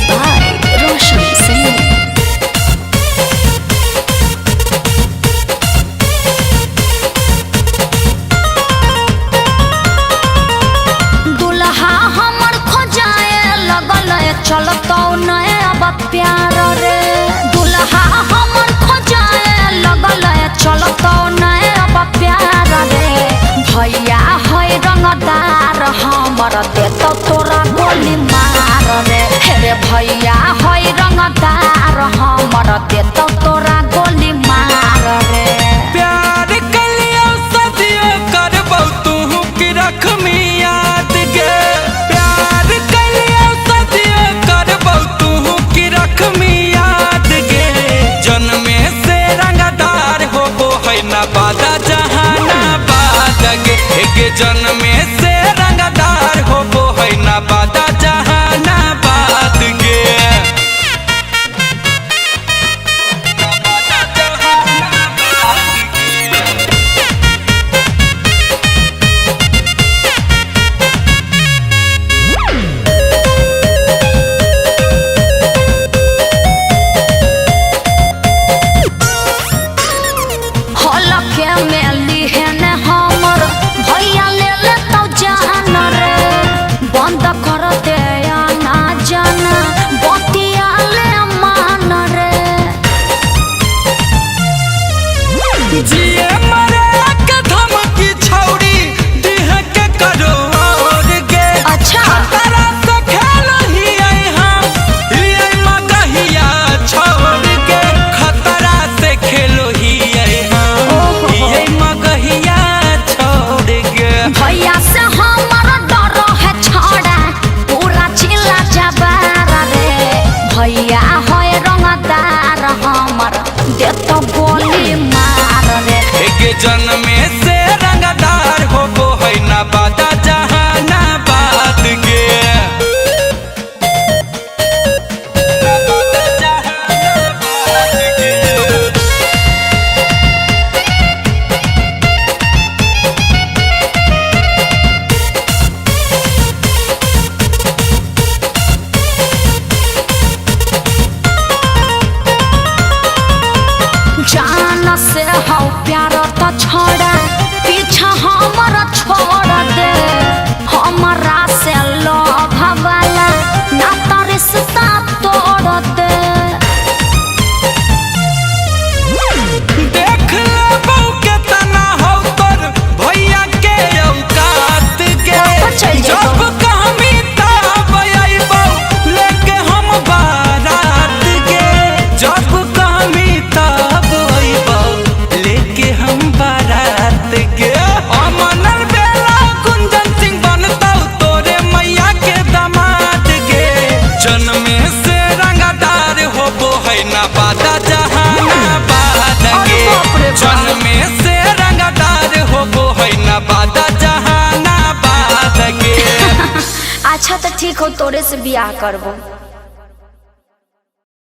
by Roshan Singh. दुल्हा हमर खोजाए लगल चलतो नया प्यार रे। दुल्हा हमर खोजाए लगल चलतो नया प्यार रे। भैया है रंगदार हमर देतो तोरा गोली मार रे। हे भैया है रंगदार हमर देतो तोरा गोली मार रे। प्यार कलियो सदियों करबौ तू की रखमी याद गे। प्यार कलियो सदियों करबौ तू की रखमी याद गे। जन्मे से रंगदार होबो है ना बादा जहानाबाद गे। जन्मे से रंगदार होबो है ना बादा जहानाबाद गे। जिए मरे के धमकी छौड़ी दिह के करो और गे। अच्छा खतरा से खेलही हम हियै मगहिया छोड़ के। खतरा से खेलही हम हियै मगहिया छोड़ के। भैया से हमर डर है छोड़ा पूरा चिल्ला जबार रे। भैया है रंगदार हमर देतो गोली मार रे। के जन्मे से रंगदार होबो है ना बादा जहानाबाद गे। जान से हौ प्यार तो छोड़ा पीछा हमर छोड़ दे। हमरा से लोभ वाला ना तो रिश्ता तोड़ दे। देख लेबौ केतना हौ तोर भैया के औकात गे। जब कहमी तब अइबौ लेके हम बारात गे। जब कहमी तब अइबौ लेके हम बारात गे। अमनर बेला कुंदन सिंह बनतौ तोरे मैया के दामाद गे। जन्मे से रंगदार होबो है ना बादा जहानाबाद गे। जन्मे से रंगदार होबो है ना बादा जहानाबाद गे। अच्छा तो ठीक हो तोरे से बियाह करबो।